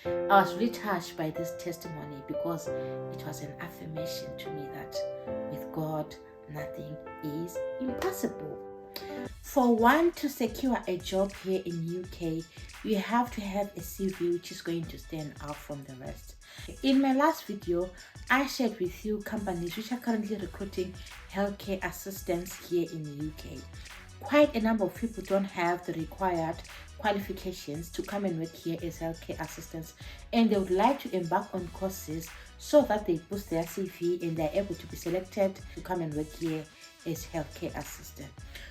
I was really touched by this testimony because it was an affirmation to me that with God, nothing is impossible. For one to secure a job here in UK, you have to have a CV which is going to stand out from the rest. In my last video, I shared with you companies which are currently recruiting healthcare assistants here in the UK. Quite a number of people don't have the required qualifications to come and work here as healthcare assistants, and they would like to embark on courses so that they boost their CV and they're able to be selected to come and work here as healthcare assistant.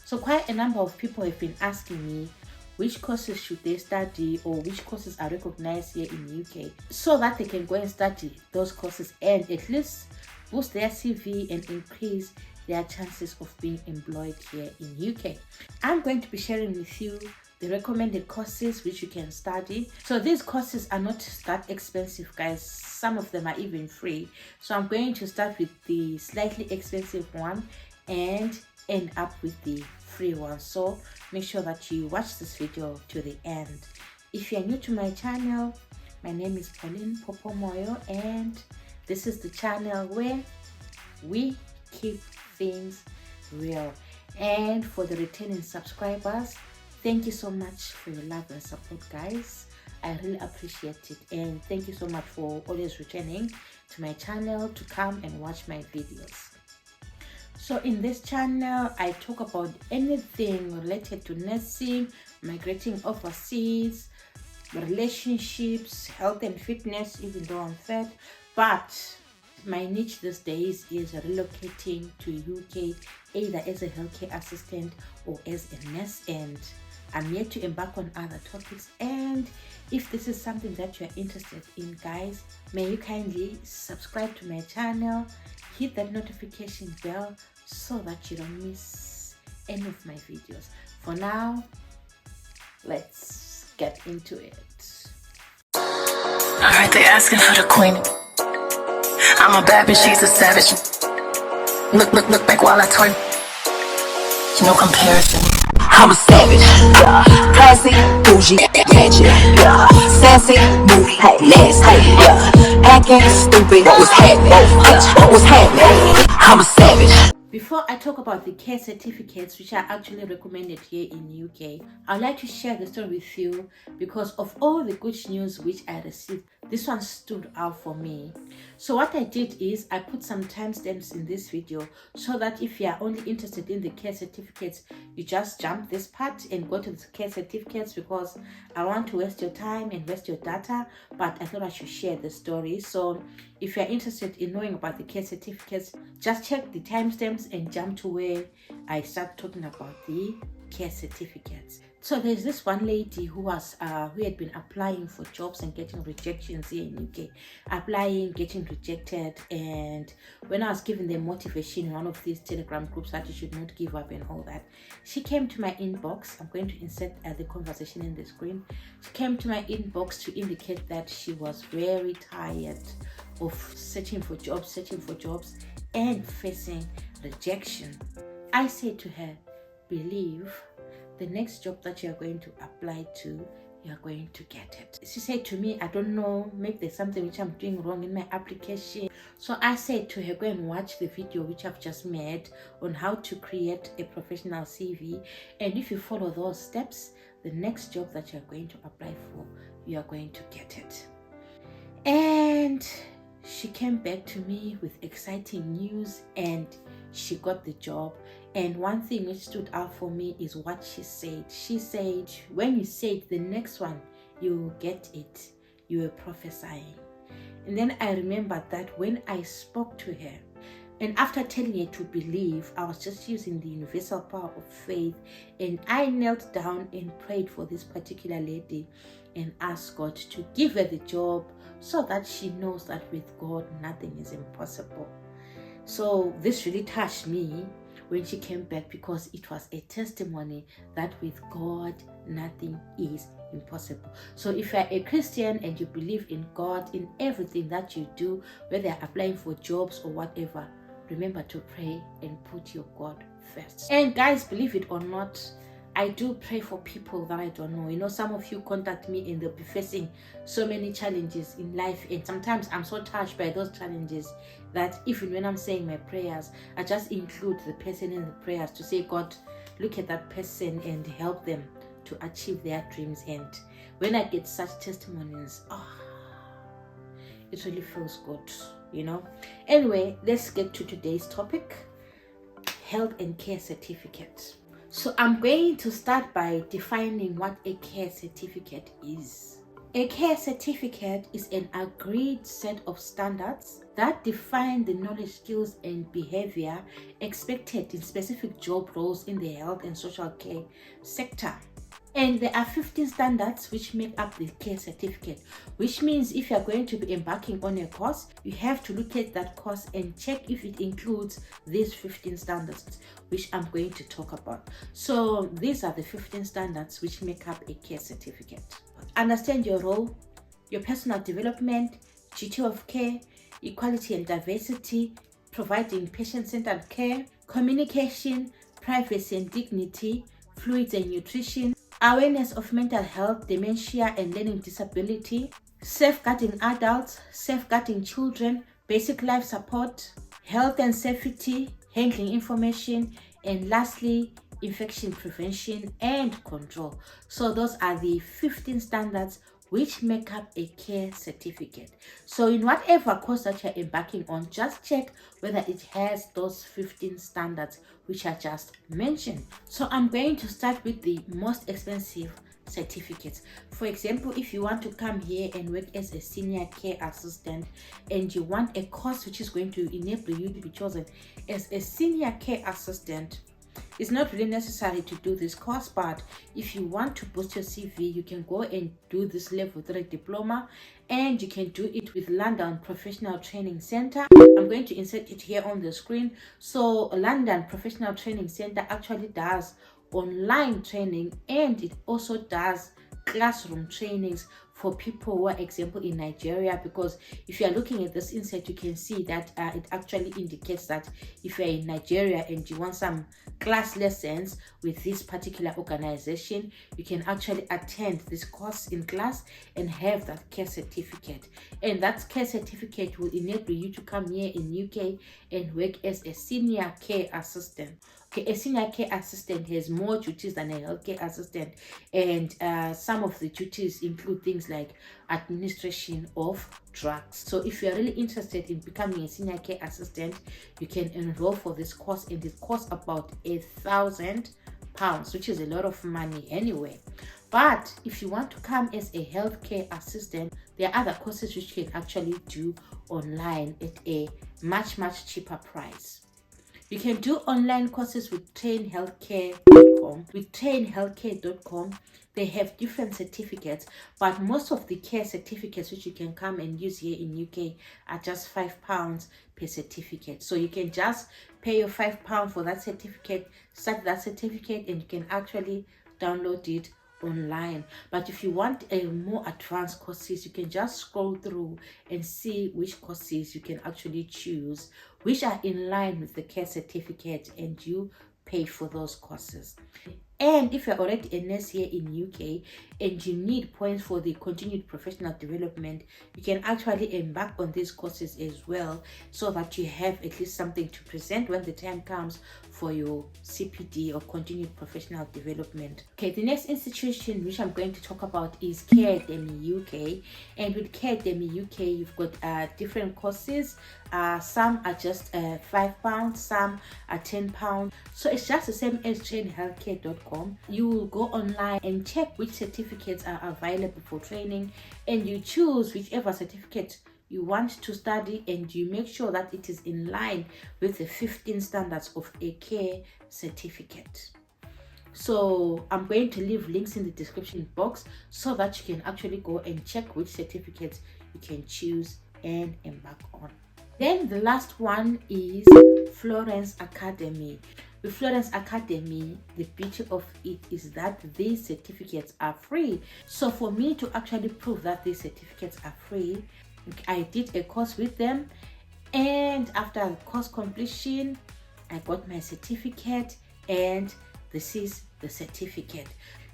So quite a number of people have been asking me which courses should they study or which courses are recognized here in the UK so that they can go and study those courses and at least boost their CV and increase their chances of being employed here in UK. I'm going to be sharing with you the recommended courses which you can study. So these courses are not that expensive, guys. Some of them are even free. So I'm going to start with the slightly expensive one and end up with the free one. So make sure that you watch this video to the end. If you're new to my channel, my name is Pauline Popomoyo, and this is the channel where we keep things real. And for the returning subscribers, thank you so much for your love and support, guys. I really appreciate it, and thank you so much for always returning to my channel to come and watch my videos. So in this channel, I talk about anything related to nursing, migrating overseas, relationships, health and fitness, even though I'm fat. But my niche these days is relocating to UK, either as a healthcare assistant or as a nurse, and I'm yet to embark on other topics. And if this is something that you're interested in, guys, may you kindly subscribe to my channel, hit that notification bell so that you don't miss any of my videos. For now, let's get into it. Alright, they asking for the queen. I'm a bad bitch, she's a savage. Look back while I twerk. No comparison. I'm a savage, yeah. Classy, bougie, ratchet, yeah. Sassy, moody, nasty, yeah. Acting stupid, what's happening? What's happening? I'm a savage. Before I talk about the care certificates which are actually recommended here in the UK, I'd like to share the story with you because of all the good news which I received. This one stood out for me. So what I did is I put some timestamps in this video so that if you are only interested in the care certificates, you just jump this part and go to the care certificates, because I don't want to waste your time and waste your data, but I thought I should share the story. So if you're interested in knowing about the care certificates, just check the timestamps and jump to where I start talking about the care certificates. So there's this one lady who had been applying for jobs and getting rejections here in UK, applying, getting rejected, and when I was giving them motivation in one of these Telegram groups that you should not give up and all that, she came to my inbox. I'm going to insert the conversation in the screen. She came to my inbox to indicate that she was very tired of searching for jobs and facing rejection. I said to her, believe the next job that you're going to apply to, you're going to get it. She said to me, I don't know, maybe there's something which I'm doing wrong in my application. So I said to her, go and watch the video which I've just made on how to create a professional CV, and if you follow those steps, the next job that you're going to apply for, you are going to get it. And she came back to me with exciting news, and she got the job. And one thing which stood out for me is what she said. She said, when you said the next one, you will get it, you were prophesying. And then I remembered that when I spoke to her, and after telling her to believe, I was just using the universal power of faith, and I knelt down and prayed for this particular lady and asked God to give her the job so that she knows that with God, nothing is impossible. So this really touched me when she came back, because it was a testimony that with God, nothing is impossible. So if you're a Christian and you believe in God in everything that you do, whether you're applying for jobs or whatever, remember to pray and put your God first. And guys, believe it or not, I do pray for people that I don't know. You know, some of you contact me and they'll be facing so many challenges in life, and sometimes I'm so touched by those challenges that even when I'm saying my prayers, I just include the person in the prayers to say, God, look at that person and help them to achieve their dreams. And when I get such testimonies, it really feels good, you know. Anyway, let's get to today's topic: health and care certificate. So I'm going to start by defining what a care certificate is. A care certificate is an agreed set of standards that define the knowledge, skills, and behavior expected in specific job roles in the health and social care sector. And there are 15 standards which make up the care certificate, which means if you are going to be embarking on a course, you have to look at that course and check if it includes these 15 standards, which I'm going to talk about. So these are the 15 standards which make up a care certificate. Understand your role, your personal development, duty of care, equality and diversity, providing patient-centered care, communication, privacy and dignity, fluids and nutrition, awareness of mental health, dementia and learning disability, safeguarding adults, safeguarding children, basic life support, health and safety, handling information, and lastly, infection prevention and control. So those are the 15 standards which make up a care certificate. So in whatever course that you're embarking on, just check whether it has those 15 standards which I just mentioned. So I'm going to start with the most expensive certificates. For example, if you want to come here and work as a senior care assistant and you want a course which is going to enable you to be chosen as a senior care assistant, it's not really necessary to do this course, but if you want to boost your CV, you can go and do this level 3 diploma, and you can do it with London Professional Training Center. I'm going to insert it here on the screen. So London Professional Training Center actually does online training, and it also does classroom trainings for people who are, example, in Nigeria, because if you are looking at this insert, you can see that it actually indicates that if you're in Nigeria and you want some class lessons with this particular organization, you can actually attend this course in class and have that care certificate, and that care certificate will enable you to come here in UK and work as a senior care assistant. Okay, a senior care assistant has more duties than a healthcare assistant, and some of the duties include things like administration of drugs. So if you are really interested in becoming a senior care assistant, you can enroll for this course, and it costs about £1,000, which is a lot of money anyway. But if you want to come as a healthcare assistant, there are other courses which you can actually do online at a much cheaper price. You can do online courses with trainhealthcare.com. With trainhealthcare.com, they have different certificates, but most of the care certificates which you can come and use here in UK are just £5 per certificate. So you can just pay your £5 for that certificate, start that certificate, and you can actually download it online. But if you want a more advanced courses, you can just scroll through and see which courses you can actually choose which are in line with the care certificate, and you pay for those courses. And if you're already a nurse here in UK and you need points for the continued professional development, you can actually embark on these courses as well, so that you have at least something to present when the time comes for your CPD or continued professional development. Okay, the next institution which I'm going to talk about is CAREDEMY UK. And with CAREDEMY UK, you've got different courses. Some are just £5, some are £10. So it's just the same as trainhealthcare.com. You will go online and check which certificates are available for training, and you choose whichever certificate you want to study, and you make sure that it is in line with the 15 standards of a care certificate. So I'm going to leave links in the description box so that you can actually go and check which certificates you can choose and embark on. Then the last one is Florence Academy. With Florence Academy, the beauty of it is that these certificates are free. So for me to actually prove that these certificates are free, I did a course with them, and after course completion, I got my certificate, and this is the certificate.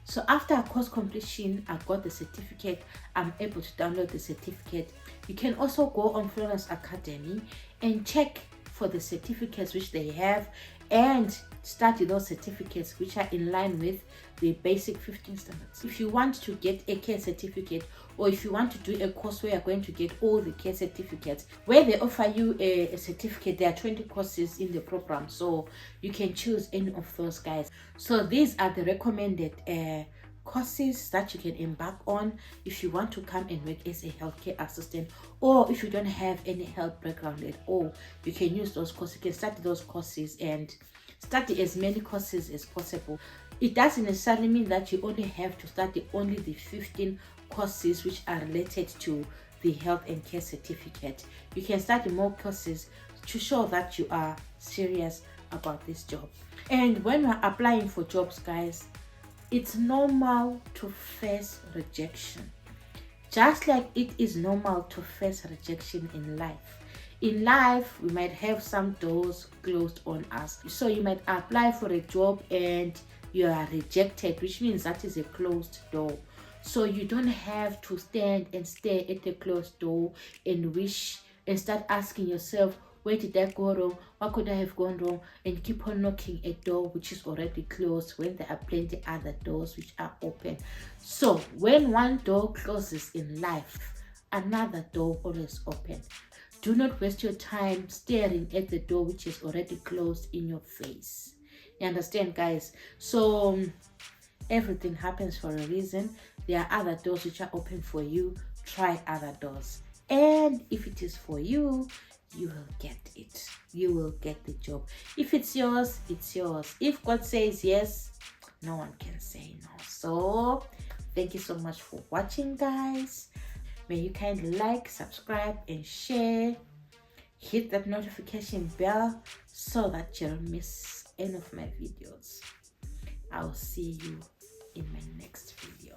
So after course completion, I got the certificate. I'm able to download the certificate. You can also go on Florence Academy and check for the certificates which they have and study those certificates which are in line with the basic 15 standards. If you want to get a care certificate, or if you want to do a course where you're going to get all the care certificates, where they offer you a certificate, there are 20 courses in the program, so you can choose any of those, guys. So these are the recommended courses that you can embark on if you want to come and work as a healthcare assistant, or if you don't have any health background at all. You can use those courses. You can study those courses and study as many courses as possible. It doesn't necessarily mean that you only have to study only the 15 courses which are related to the health and care certificate. You can study more courses to show that you are serious about this job. And when we're applying for jobs, guys, it's normal to face rejection, just like it is normal to face rejection in life. In life, we might have some doors closed on us. So you might apply for a job and you are rejected, which means that is a closed door. So you don't have to stand and stare at a closed door and wish and start asking yourself, where did I go wrong? What could I have gone wrong? And keep on knocking a door which is already closed when there are plenty other doors which are open. So when one door closes in life, another door always open. Do not waste your time staring at the door which is already closed in your face. You understand, guys? So everything happens for a reason. There are other doors which are open for you. Try other doors. And if it is for you, you will get it. You will get the job. If it's yours, it's yours. If God says yes, no one can say no. So thank you so much for watching, guys. May you kindly like, subscribe, and share. Hit that notification bell so that you don't miss any of my videos. I'll see you in my next video.